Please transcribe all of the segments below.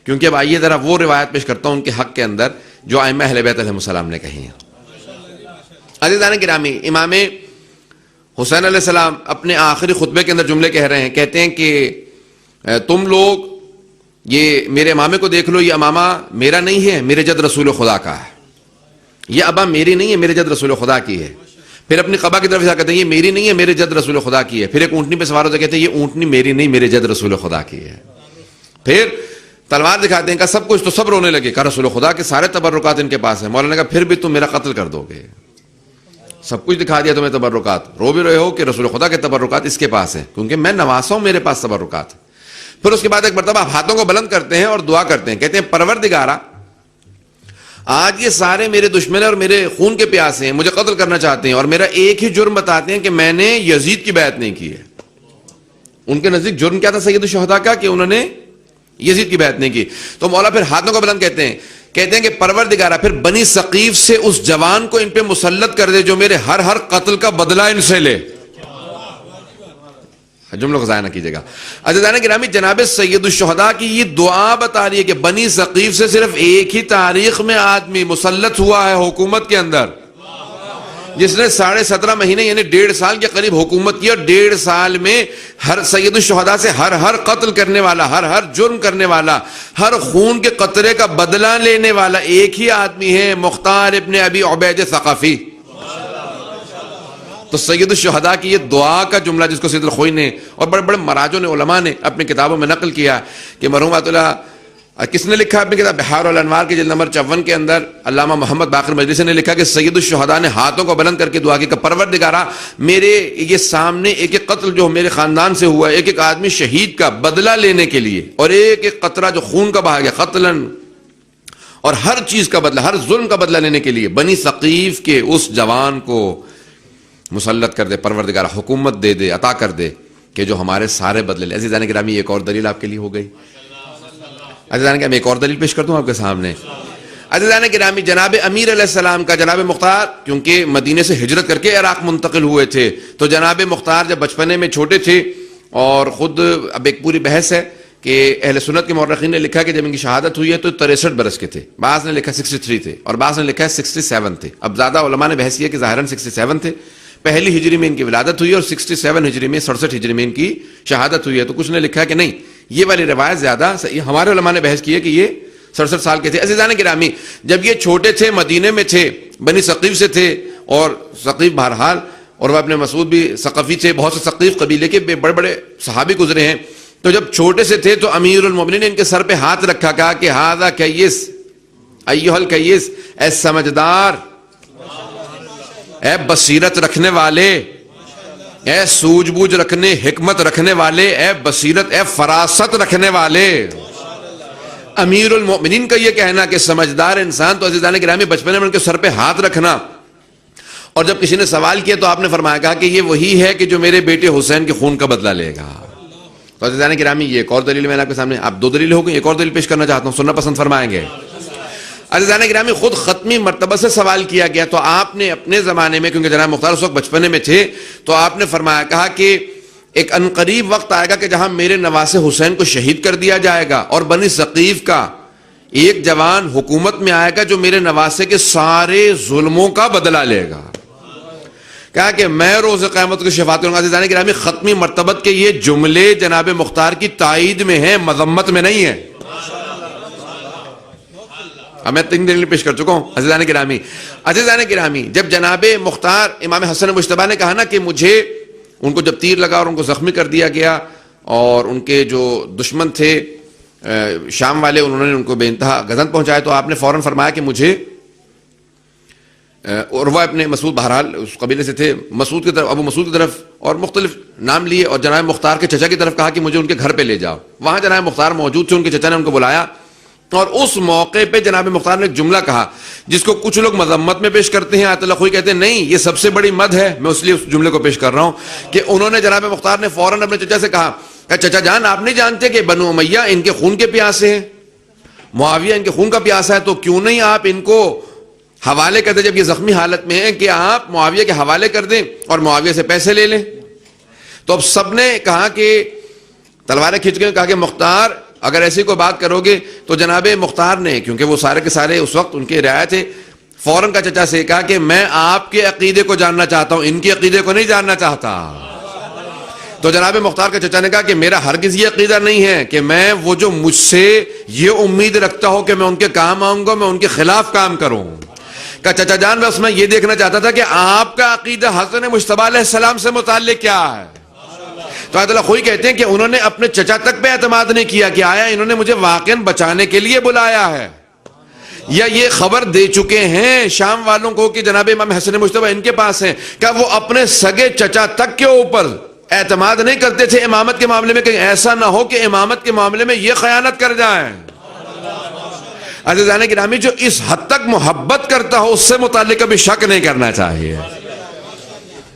کیونکہ اب آئیے ذرا وہ روایت پیش کرتا ہوں ان کے حق کے اندر جو ائمہ اہل بیت علیہم السلام نے کہی ہیں۔ عزیزان گرامی، امام حسین علیہ السلام اپنے آخری خطبے کے اندر جملے کہہ رہے ہیں، کہتے ہیں کہ تم لوگ یہ میرے امامے کو دیکھ لو، یہ امامہ میرا نہیں ہے، میرے جد رسول خدا کا ہے، یہ ابا میری نہیں ہے، میرے جد رسول خدا کی ہے۔ پھر اپنی قبا کی طرف سے کہتے ہیں یہ میری نہیں ہے، میرے جد رسول خدا کی ہے۔ پھر ایک اونٹنی پہ سوار ہوتے کہتے ہیں یہ اونٹنی میری نہیں، میرے جد رسول خدا کی ہے۔ پھر تلوار دکھاتے ہیں، کہا سب کچھ، تو سب رونے لگے، کہا رسول خدا کے سارے تبرکات ان کے پاس ہیں۔ مولانا نے کہا پھر بھی تم میرا قتل کر دو گے، سب کچھ دکھا دیا تمہیں تبرکات، رو بھی رہے ہو کہ رسول خدا کے تبرکات اس کے پاس ہیں، کیونکہ میں نواسا ہوں، میرے پاس تبرکات ہیں۔ پھر اس کے بعد ایک مرتبہ ہاتھوں کو بلند کرتے ہیں اور دعا کرتے ہیں، کہتے ہیں پروردگارا، آج یہ سارے میرے دشمن اور میرے خون کے پیاسے ہیں، مجھے قتل کرنا چاہتے ہیں، اور میرا ایک ہی جرم بتاتے ہیں کہ میں نے یزید کی بیعت نہیں کی ہے۔ ان کے نزدیک جرم کیا تھا سید الشہداء کا؟ کہ انہوں نے یزید کی بیعت نہیں کی۔ تو مولا پھر ہاتھوں کو بلند کہتے ہیں کہ پروردگارا، پھر بنی ثقیف سے اس جوان کو ان پہ مسلط کر دے جو میرے ہر قتل کا بدلہ ان سے لے۔ جملوں کو ضائع نہ کیجیے گا۔ عزیزان گرامی، جناب سید الشہداء کی یہ دعا بتا رہی ہے کہ بنی ثقیف سے صرف ایک ہی تاریخ میں آدمی مسلط ہوا ہے حکومت کے اندر، جس نے 17.5 مہینے یعنی 1.5 سال کے قریب حکومت کی، اور 1.5 سال میں ہر سید الشہداء سے ہر قتل کرنے والا، ہر جرم کرنے والا، ہر خون کے قطرے کا بدلہ لینے والا ایک ہی آدمی ہے، مختار ابن ابی عبید ثقفی۔ تو سید الشہداء کی یہ دعا کا جملہ جس کو سید الخوئی نے اور بڑے بڑے مراجع نے، علماء نے اپنی کتابوں میں نقل کیا کہ مرحوم آیت اللہ کس نے لکھا اپنی کتاب بحار الانوار کی جلد نمبر 54 کے اندر علامہ محمد باقر مجلسی نے لکھا کہ سید الشہداء نے ہاتھوں کو بلند کر کے دعا کی کہ پروردگارا، میرے یہ سامنے ایک ایک قتل جو میرے خاندان سے ہوا ہے، ایک ایک آدمی شہید کا بدلہ لینے کے لیے، اور ایک ایک قطرہ جو خون کا بہا گیا قتلاً، اور ہر چیز کا بدلہ، ہر ظلم کا بدلہ لینے کے لیے بنی ثقیف کے اس جوان کو مسلط کر دے، پروردگار حکومت دے دے، عطا کر دے کہ جو ہمارے سارے بدلے لے۔ عزیزان گرامی، ایک اور دلیل آپ کے لیے ہو گئی۔ عزیزان گرامی، ایک اور دلیل پیش کرتا ہوں آپ کے سامنے۔ عزیزان گرامی، جناب امیر علیہ السلام کا جناب مختار کیونکہ مدینے سے ہجرت کر کے عراق منتقل ہوئے تھے، تو جناب مختار جب بچپنے میں چھوٹے تھے، اور خود اب ایک پوری بحث ہے کہ اہل سنت کے مورخین نے لکھا کہ جب ان کی شہادت ہوئی ہے تو 63 برس کے تھے، بعض نے لکھا 63 تھے، اور بعض نے لکھا 67 تھے۔ اب زیادہ علماء نے بحث کی ہے کہ ظاہراً 67 تھے، پہلی ہجری میں ان کی ولادت ہوئی، اور 67 ہجری میں 67 ہجری میں ان کی شہادت ہوئی ہے۔ تو کچھ نے لکھا کہ نہیں، یہ والی روایت زیادہ صحیح، ہمارے علماء نے بحث کی ہے کہ یہ 67 سال کے تھے۔ عزیزان گرامی، جب یہ چھوٹے تھے، مدینے میں تھے، بنی ثقیف سے تھے، اور ثقیف بہرحال، اور وہ ابن مسعود بھی ثقفی تھے، بہت سے ثقیف قبیلے کے بڑے بڑے صحابی گزرے ہیں۔ تو جب چھوٹے سے تھے تو امیر المومنین نے ان کے سر پہ ہاتھ رکھا، کہا کہ ھذا کیس ایھا الکیس، اے سمجھدار، اے بصیرت رکھنے والے، اے سوجھ بوجھ رکھنے، حکمت رکھنے والے، اے بصیرت، اے فراست رکھنے والے۔ امیر المؤمنین کا یہ کہنا کہ سمجھدار انسان، تو عزیزان گرامی بچپنے میں ان کے سر پہ ہاتھ رکھنا۔ اور جب کسی نے سوال کیا تو آپ نے فرمایا، کہا کہ یہ وہی ہے کہ جو میرے بیٹے حسین کے خون کا بدلہ لے گا۔ تو عزیزان گرامی، یہ ایک اور دلیل میں نے آپ کے سامنے، آپ 2 دلیل ہو گئی، ایک اور دلیل پیش کرنا چاہتا ہوں، سننا پسند فرمائیں گے؟ عزیزان گرامی، خود ختمی مرتبہ سے سوال کیا گیا، تو آپ نے اپنے زمانے میں، کیونکہ جناب مختار اس وقت بچپنے میں تھے، تو آپ نے فرمایا، کہا کہ ایک عنقریب وقت آئے گا کہ جہاں میرے نواسے حسین کو شہید کر دیا جائے گا، اور بنی ثقیف کا ایک جوان حکومت میں آئے گا جو میرے نواسے کے سارے ظلموں کا بدلہ لے گا۔ کہا کہ میں روز قیامت کو شفاعت کروں گا۔ عزیزان گرامی، ختمی مرتبت کے یہ جملے جناب مختار کی تائید میں ہیں، مذمت میں نہیں ہیں۔ اب میں 3 دلیل پیش کر چکا ہوں۔ عزیزان گرامی، جب جناب مختار امام حسن مجتبی نے کہا نا کہ مجھے، ان کو جب تیر لگا اور ان کو زخمی کر دیا گیا، اور ان کے جو دشمن تھے شام والے، انہوں نے ان کو بے انتہا گزند پہنچایا، تو آپ نے فوراً فرمایا کہ مجھے، اور وہ اپنے مسعود بہرحال اس قبیلے سے تھے، مسعود کی طرف، ابو مسعود کی طرف، اور مختلف نام لیے، اور جناب مختار کے چچا کی طرف کہا کہ مجھے ان کے گھر پہ لے جاؤ۔ وہاں جناب مختار موجود تھے، ان کے چچا نے ان کو بلایا، اور اس موقع پہ جناب مختار نے ایک جملہ کہا جس کو کچھ لوگ مذمت میں پیش کرتے ہیں، آیت اللہ خوئی کہتے ہیں نہیں، یہ سب سے بڑی مدح ہے، میں اس لیے اس جملے کو پیش کر رہا ہوں کہ انہوں نے، جناب مختار نے فوراً اپنے چچا سے کہا کہ چچا جان، آپ نہیں جانتے کہ بنو امیہ ان کے خون کے پیاسے ہیں، معاویہ ان کے خون کا پیاسا ہے، تو کیوں نہیں آپ ان کو حوالے کر دیں، جب یہ زخمی حالت میں ہیں، کہ آپ معاویہ کے حوالے کر دیں اور معاویہ سے پیسے لے لیں۔ تو اب سب نے کہا کہ تلواریں کھینچ کے کہا کہ مختار اگر ایسی کوئی بات کرو گے تو جناب مختار نے، کیونکہ وہ سارے کے سارے اس وقت ان کے رعایا تھے، فوراً کا چچا سے کہا کہ میں آپ کے عقیدے کو جاننا چاہتا ہوں، ان کے عقیدے کو نہیں جاننا چاہتا۔ تو جناب مختار کا چچا نے کہا کہ میرا ہرگز یہ عقیدہ نہیں ہے کہ میں وہ جو مجھ سے یہ امید رکھتا ہو کہ میں ان کے کام آؤں گا، میں ان کے خلاف کام کروں۔ کہ چچا جان بس میں یہ دیکھنا چاہتا تھا کہ آپ کا عقیدہ حضرت مجتبیٰ علیہ السلام سے متعلق کیا ہے۔ تو آیت اللہ خوئی کہتے ہیں کہ انہوں نے اپنے چچا تک پہ اعتماد نہیں کیا کہ آیا انہوں نے مجھے واقعاً بچانے کے لیے بلایا ہے، یا یہ خبر دے چکے ہیں شام والوں کو کہ جناب امام حسن مجتبیٰ ان کے پاس ہیں، کہ وہ اپنے سگے چچا تک کے اوپر اعتماد نہیں کرتے تھے امامت کے معاملے میں، کہ ایسا نہ ہو کہ امامت کے معاملے میں یہ خیانت کر جائیں۔ عزیزان گرامی، جو اس حد تک محبت کرتا ہو اس سے متعلق کبھی شک نہیں کرنا چاہیے۔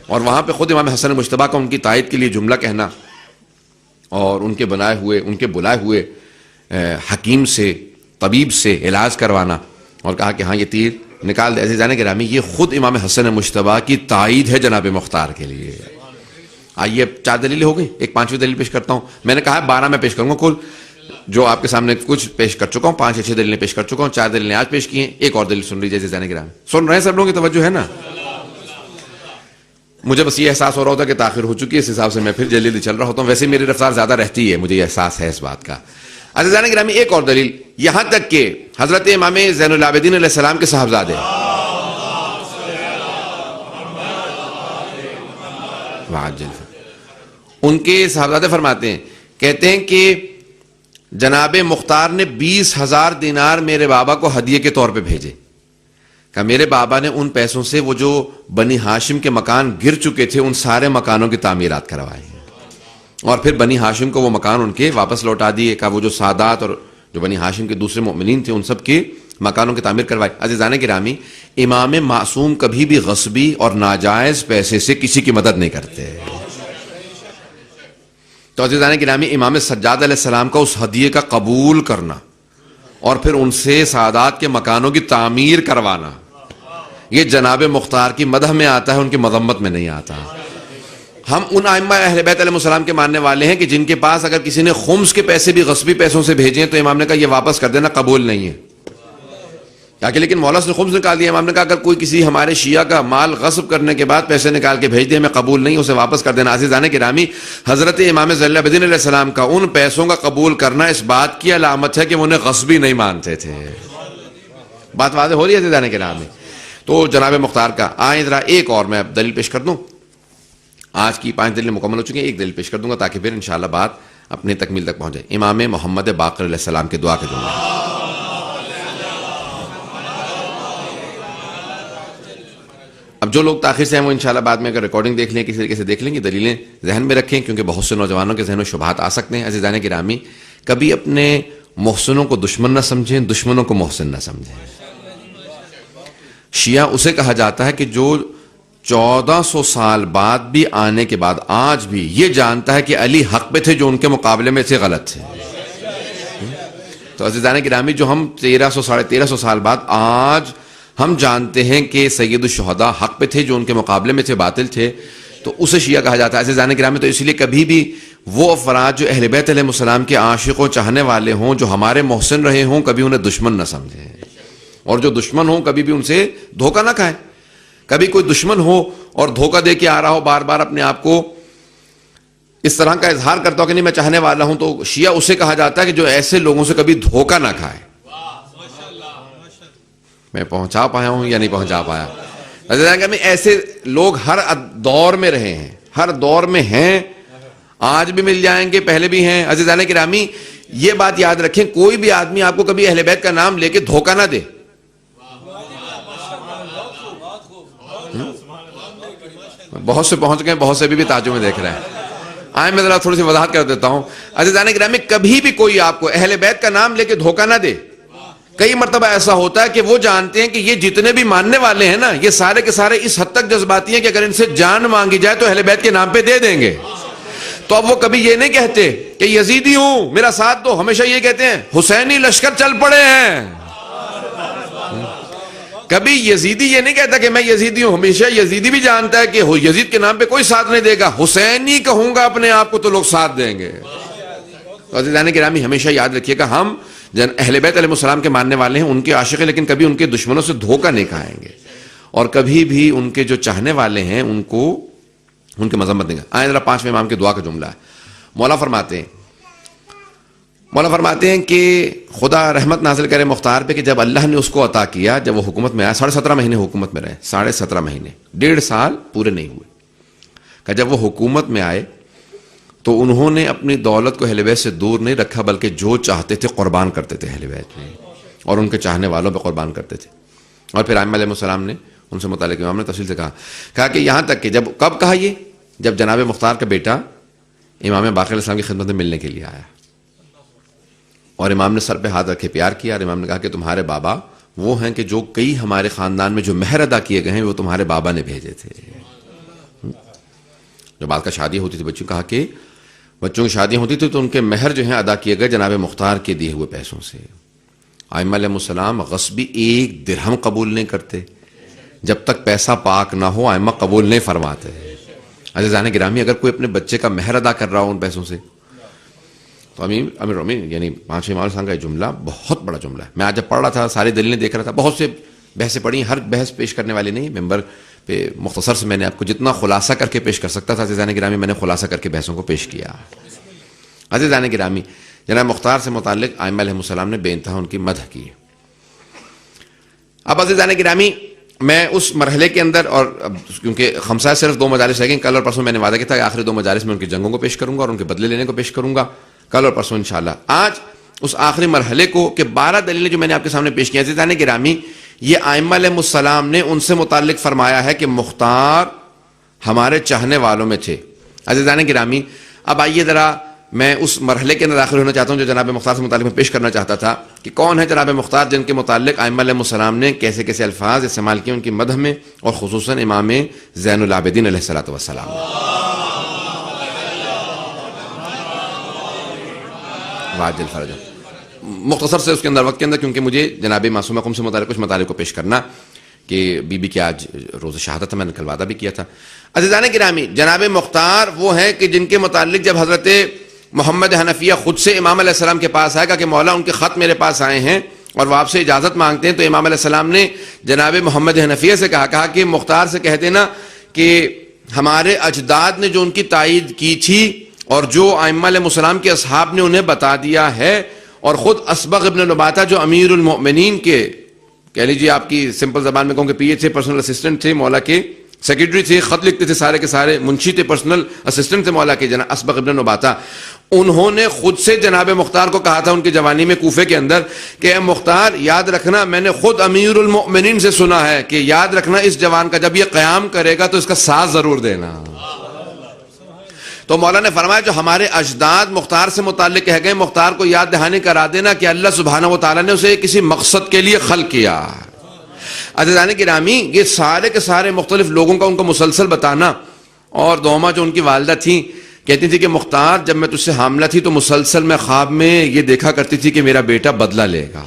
اور وہاں پہ خود امام حسن مجتبیٰ کا ان کی تائید کے لیے جملہ کہنا اور ان کے بلائے ہوئے حکیم سے، طبیب سے علاج کروانا اور کہا کہ ہاں یہ تیر نکال دے۔ عزیزان گرامی، یہ خود امام حسن مجتبیٰ کی تائید ہے جناب مختار کے لیے۔ آئیے 4 دلیلیں ہو گئی، ایک 5ویں دلیل پیش کرتا ہوں۔ میں نے کہا 12 میں پیش کروں گا، کل جو آپ کے سامنے کچھ پیش کر چکا ہوں، 5 یا 6 دلیلیں پیش کر چکا ہوں، 4 دلیلیں آج پیش کی ہیں، ایک اور دلیل سن لیجیے عزیزان گرامی۔ سن رہے ہیں سب لوگوں کی توجہ ہے نا؟ مجھے بس یہ احساس ہو رہا ہوتا کہ تاخیر ہو چکی ہے، اس حساب سے میں پھر جلدی چل رہا ہوتا ہوں، ویسے میری رفتار زیادہ رہتی ہے، مجھے یہ احساس ہے اس بات کا۔ عزیزان گرامی، ایک اور دلیل، یہاں تک کہ حضرت امام زین العابدین علیہ السلام کے صاحبزادے ان کے صاحبزادے فرماتے ہیں، کہتے ہیں کہ جناب مختار نے 20,000 دینار میرے بابا کو ہدیے کے طور پہ بھیجے، کہ میرے بابا نے ان پیسوں سے وہ جو بنی ہاشم کے مکان گر چکے تھے ان سارے مکانوں کی تعمیرات کروائے ہیں، اور پھر بنی ہاشم کو وہ مکان ان کے واپس لوٹا دیے، کہ وہ جو سادات اور جو بنی ہاشم کے دوسرے مؤمنین تھے ان سب کے مکانوں کی تعمیر کروائی۔ عزیزان گرامی، امام معصوم کبھی بھی غصبی اور ناجائز پیسے سے کسی کی مدد نہیں کرتے۔ تو عزیزان گرامی، امام سجاد علیہ السلام کا اس ہدیے کا قبول کرنا اور پھر ان سے سادات کے مکانوں کی تعمیر کروانا، یہ جناب مختار کی مدح میں آتا ہے، ان کی مذمت میں نہیں آتا۔ ہم ان ائمہ اہل بیت علیہ السلام کے ماننے والے ہیں کہ جن کے پاس اگر کسی نے خمس کے پیسے بھی غصبی پیسوں سے بھیجے تو امام نے کہا یہ واپس کر دینا، قبول نہیں ہے۔ کہ لیکن مولا نے خمس نکال دیا، امام نے کہا اگر کوئی کسی ہمارے شیعہ کا مال غصب کرنے کے بعد پیسے نکال کے بھیج دے، میں قبول نہیں، اسے واپس کر دینا۔ عزیزان گرامی، حضرت امام زین العابدین علیہ السلام کا ان پیسوں کا قبول کرنا اس بات کی علامت ہے کہ وہ انہیں غصبی نہیں مانتے تھے۔ بات واضح ہو رہی ہے عزیزان گرامی؟ تو جناب مختار کا آئیں ذرا ایک اور میں دلیل پیش کر دوں۔ آج کی 5 دلیلیں مکمل ہو چکی ہیں، ایک دلیل پیش کر دوں گا تاکہ پھر انشاءاللہ بات اپنے تکمیل تک پہنچ جائے۔ امام محمد باقر علیہ السلام کے دعا کے جملے، اب جو لوگ تاخیر سے ہیں وہ انشاءاللہ بعد میں اگر ریکارڈنگ دیکھ لیں، کسی طریقے سے دیکھ لیں، کہ دلیلیں ذہن میں رکھیں، کیونکہ بہت سے نوجوانوں کے ذہن میں شبہات آ سکتے ہیں۔ عزیزان گرامی، کبھی اپنے محسنوں کو دشمن نہ سمجھیں، دشمنوں کو محسن نہ سمجھیں۔ شیعہ اسے کہا جاتا ہے کہ جو 1400 سال بعد بھی آنے کے بعد آج بھی یہ جانتا ہے کہ علی حق پہ تھے، جو ان کے مقابلے میں تھے غلط تھے۔ تو عزیزان گرامی، جو ہم 1300 ساڑھے 1300 سال بعد آج ہم جانتے ہیں کہ سید الشہداء حق پہ تھے، جو ان کے مقابلے میں تھے باطل تھے، تو اسے شیعہ کہا جاتا ہے۔ عزیزان گرامی، تو اس لیے کبھی بھی وہ افراد جو اہل بیت علیہ السلام کے عاشق و چاہنے والے ہوں، جو ہمارے محسن رہے ہوں، کبھی انہیں دشمن نہ سمجھیں، اور جو دشمن ہوں کبھی بھی ان سے دھوکہ نہ کھائیں۔ کبھی کوئی دشمن ہو اور دھوکہ دے کے آ رہا ہو، بار بار اپنے آپ کو اس طرح کا اظہار کرتا ہو کہ نہیں میں چاہنے والا ہوں، تو شیعہ اسے کہا جاتا ہے کہ جو ایسے لوگوں سے کبھی دھوکہ نہ کھائے۔ میں پہنچا پایا ہوں یا نہیں پہنچا پایا؟ ایسے لوگ ہر دور میں رہے ہیں، ہر دور میں ہیں، آج بھی مل جائیں گے، پہلے بھی ہیں۔ عزیزان گرامی، یہ بات یاد رکھیں، کوئی بھی آدمی آپ کو کبھی اہل بیت کا نام لے کے دھوکہ نہ دے۔ بہت سے پہنچ گئے، بہت سے بھی تعجب میں دیکھ رہے ہیں۔ آئیں میں ذرا تھوڑی سی وضاحت کر دیتا ہوں۔ عزیزان گرامی، کبھی بھی کوئی آپ کو اہل بیت کا نام لے کے دھوکہ نہ دے۔ کئی مرتبہ ایسا ہوتا ہے کہ وہ جانتے ہیں کہ یہ جتنے بھی ماننے والے ہیں نا، یہ سارے کے سارے اس حد تک جذباتی ہیں کہ اگر ان سے جان مانگی جائے تو اہل بیت کے نام پہ دے دیں گے۔ تو اب وہ کبھی یہ نہیں کہتے کہ یزیدی ہوں میرا ساتھ دو، ہمیشہ یہ کہتے ہیں حسینی لشکر چل پڑے ہیں۔ کبھی یزیدی یہ نہیں کہتا کہ میں یزیدی ہوں، ہمیشہ یزیدی بھی جانتا ہے کہ یزید کے نام پہ کوئی ساتھ نہیں دے گا، حسینی کہوں گا اپنے آپ کو تو لوگ ساتھ دیں گے۔ تو عزیزان گرامی ہمیشہ یاد رکھیے گا ہم اہل بیت علیہ السلام کے ماننے والے ہیں، ان کے عاشق ہیں، لیکن کبھی ان کے دشمنوں سے دھوکہ نہیں کھائیں گے، اور کبھی بھی ان کے جو چاہنے والے ہیں ان کو ان کی مذمت نہیں کریں۔ آئیں ذرا 5ویں امام کے دعا کا جملہ ہے۔ مولا فرماتے ہیں کہ خدا رحمت نازل کرے مختار پہ کہ جب اللہ نے اس کو عطا کیا، جب وہ حکومت میں آیا، 17.5 مہینے حکومت میں رہے، 17.5 مہینے، 1.5 سال پورے نہیں ہوئے، کہ جب وہ حکومت میں آئے تو انہوں نے اپنی دولت کو اہل بیت سے دور نہیں رکھا، بلکہ جو چاہتے تھے قربان کرتے تھے اہل بیت میں، اور ان کے چاہنے والوں پہ قربان کرتے تھے۔ اور پھر ائمہ علیہ السلام نے ان سے متعلق امام نے تفصیل سے کہا کہ یہاں تک کہ کب کہا یہ؟ جب جناب مختار کا بیٹا امام باقر علیہ السلام کی خدمت میں ملنے کے لیے آیا، اور امام نے سر پہ ہاتھ رکھے پیار کیا، اور امام نے کہا کہ تمہارے بابا وہ ہیں کہ جو کئی ہمارے خاندان میں جو مہر ادا کیے گئے ہیں وہ تمہارے بابا نے بھیجے تھے۔ جو بعد کا شادی ہوتی تھی بچوں کی شادیاں ہوتی تھی تو ان کے مہر جو ہیں ادا کیے گئے جناب مختار کے دیے ہوئے پیسوں سے۔ ائمہ علیہ السلام غصبی 1 درہم قبول نہیں کرتے، جب تک پیسہ پاک نہ ہو ائمہ قبول نہیں فرماتے۔ عزیزان گرامی اگر کوئی اپنے بچے کا مہر ادا کر رہا ہو ان پیسوں سے تو امیر رومی یعنی 5 امام صاحب کا یہ جملہ بہت بڑا جملہ ہے۔ میں آج جب پڑھ رہا تھا ساری دلیلیں دیکھ رہا تھا، بہت سے بحثیں پڑھی، ہر بحث پیش کرنے والی نہیں، ممبر پہ مختصر سے میں نے آپ کو جتنا خلاصہ کر کے پیش کر سکتا تھا عزیزان گرامی میں نے خلاصہ کر کے بحثوں کو پیش کیا۔ عزیزان گرامی جناب مختار سے متعلق ائمہ علیہ السلام نے بے انتہا ان کی مدح کی۔ اب عزیزان گرامی میں اس مرحلے کے اندر، اور کیونکہ خمسہ صرف 2 مجالس رہ گئے، کل اور پرسوں میں نے وعدہ کیا تھا کہ آخری 2 مجالس میں ان کی جنگوں کو پیش کروں گا اور ان کے بدلے لینے کو پیش کروں گا، کل اور پرسوں انشاءاللہ۔ آج اس آخری مرحلے کو کہ 12 دلیلیں جو میں نے آپ کے سامنے پیش کی ہیں عزیزان گرامی، یہ ائمہ علیہ السلام نے ان سے متعلق فرمایا ہے کہ مختار ہمارے چاہنے والوں میں تھے۔ عزیزان گرامی اب آئیے ذرا میں اس مرحلے کے اندر داخل ہونا چاہتا ہوں جو جناب مختار سے متعلق میں پیش کرنا چاہتا تھا کہ کون ہے جناب مختار جن کے متعلق ائمہ علیہ السلام نے کیسے کیسے الفاظ استعمال کیے ان کی مدح میں، اور خصوصاً امام زین العابدین علیہ السلام۔ واجل فرج مختصر سے اس کے اندر وقت کے اندر، کیونکہ مجھے جناب معصومہ قم سے متعلق کچھ مطالب کو پیش کرنا کہ بی بی کی آج روز شہادت ہے، میں نے کل وعدہ بھی کیا تھا۔ عزیزان گرامی جناب مختار وہ ہیں کہ جن کے متعلق جب حضرت محمد حنفیہ خود سے امام علیہ السلام کے پاس آئے گا کہ مولا ان کے خط میرے پاس آئے ہیں اور وہ آپ سے اجازت مانگتے ہیں، تو امام علیہ السلام نے جناب محمد حنفیہ سے کہا کہ مختار سے کہہ دینا کہ ہمارے اجداد نے جو ان کی تائید کی تھی اور جو ائمہ علیہ السلام کے اصحاب نے انہیں بتا دیا ہے، اور خود اسبغ ابن لباتہ جو امیر المؤمنین کے کہہ لیجیے آپ کی سمپل زبان میں کہوں کہ پی اے تھے، پرسنل اسسٹنٹ تھے مولا کے، سیکرٹری تھے، خط لکھتے تھے سارے کے سارے، منشی تھے، پرسنل اسسٹنٹ تھے مولا کے جناب اسبغ ابن لباتہ، انہوں نے خود سے جناب مختار کو کہا تھا ان کی جوانی میں کوفے کے اندر کہ اے مختار یاد رکھنا، میں نے خود امیر المؤمنین سے سنا ہے کہ یاد رکھنا اس جوان کا جب یہ قیام کرے گا تو اس کا ساتھ ضرور دینا۔ تو مولا نے فرمایا جو ہمارے اجداد مختار سے متعلق کہہ گئے، مختار کو یاد دہانی کرا دینا کہ اللہ سبحانہ و تعالیٰ نے اسے کسی مقصد کے لیے خلق کیا۔ عزیزان گرامی یہ سارے کے سارے مختلف لوگوں کا ان کو مسلسل بتانا، اور دوما جو ان کی والدہ تھیں کہتی تھی کہ مختار جب میں تجھ سے حاملہ تھی تو مسلسل میں خواب میں یہ دیکھا کرتی تھی کہ میرا بیٹا بدلہ لے گا۔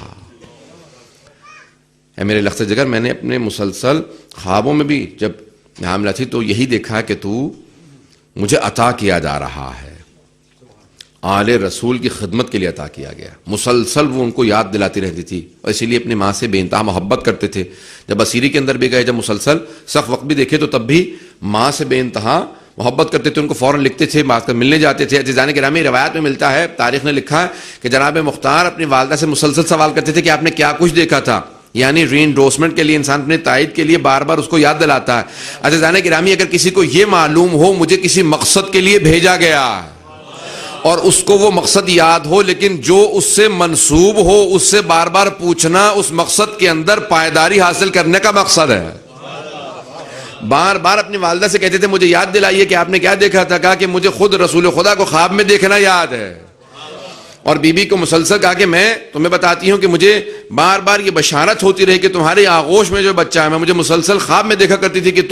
اے میرے لخت جگر میں نے اپنے مسلسل خوابوں میں بھی جب میں حاملہ تھی تو یہی دیکھا کہ تو مجھے عطا کیا جا رہا ہے، آل رسول کی خدمت کے لیے عطا کیا گیا۔ مسلسل وہ ان کو یاد دلاتی رہتی تھی، اور اسی لیے اپنی ماں سے بے انتہا محبت کرتے تھے۔ جب اسیری کے اندر بھی گئے، جب مسلسل سخت وقت بھی دیکھے تو تب بھی ماں سے بے انتہا محبت کرتے تھے، ان کو فوراً لکھتے تھے، بات کر ملنے جاتے تھے۔ عزیزان گرامی روایت میں ملتا ہے، تاریخ نے لکھا ہے کہ جناب مختار اپنی والدہ سے مسلسل سوال کرتے تھے کہ آپ نے کیا کچھ دیکھا تھا، یعنی ری انڈورسمنٹ کے لیے انسان اپنے تائید کے لیے بار بار اس کو یاد دلاتا ہے۔ عزیزان گرامی اگر کسی کو یہ معلوم ہو مجھے کسی مقصد کے لیے بھیجا گیا اور اس کو وہ مقصد یاد ہو، لیکن جو اس سے منسوب ہو اس سے بار بار پوچھنا اس مقصد کے اندر پائیداری حاصل کرنے کا مقصد ہے۔ بار بار اپنی والدہ سے کہتے تھے مجھے یاد دلائیے کہ آپ نے کیا دیکھا تھا، کہا کہ مجھے خود رسول خدا کو خواب میں دیکھنا یاد ہے، اور بی بی کو مسلسل کہا کہ میں تمہیں بتاتی ہوں کہ مجھے بار بار یہ بشارت ہوتی رہی کہ تمہارے آغوش میں جو بچہ ہے، میں مجھے مسلسل خواب میں دیکھا کرتی تھی کہ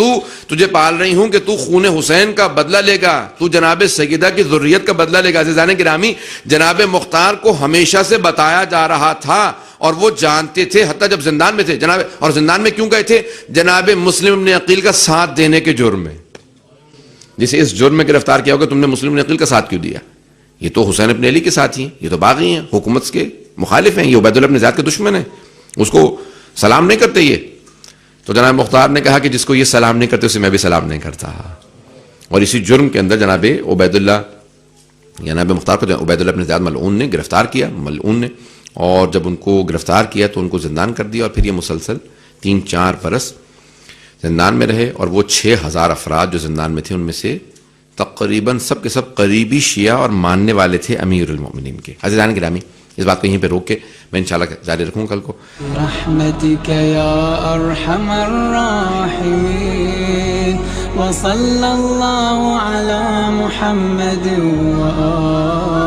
تجھے پال رہی ہوں کہ تو خون حسین کا بدلہ لے گا، تو جناب سیدہ کی ذریت کا بدلہ لے گا۔ عزیزان گرامی جناب مختار کو ہمیشہ سے بتایا جا رہا تھا اور وہ جانتے تھے، حتیٰ جب زندان میں تھے جناب، اور زندان میں کیوں گئے تھے؟ جناب مسلم ابن عقیل کا ساتھ دینے کے جرم میں، جسے اس جرم میں گرفتار کیا ہوگا تم نے مسلم ابن عقیل کا ساتھ کیوں دیا، یہ تو حسین ابن علی کے ساتھی ہیں, یہ تو باغی ہیں, حکومت کے مخالف ہیں, یہ عبید اللہ ابن زیاد کے دشمن ہیں, اس کو سلام نہیں کرتے یہ. تو جناب مختار نے کہا کہ جس کو یہ سلام نہیں کرتے اسے میں بھی سلام نہیں کرتا. اور اسی جرم کے اندر جناب عبید اللہ جناب مختار کو عبید اللہ ابن زیاد ملعون نے گرفتار کیا, ملعون نے, اور جب ان کو گرفتار کیا تو ان کو زندان کر دیا, اور پھر یہ مسلسل 3-4 برس زندان میں رہے. اور وہ 6000 افراد جو زندان میں تھے ان میں سے تقریباً سب کے سب قریبی شیعہ اور ماننے والے تھے امیر المؤمنین کے. عزیزان گرامی, اس بات کو یہیں پہ روک کے میں انشاءاللہ جاری رکھوں کل کو. رحمتک یا ارحم الراحمین وصلی اللہ علی محمد وآلہ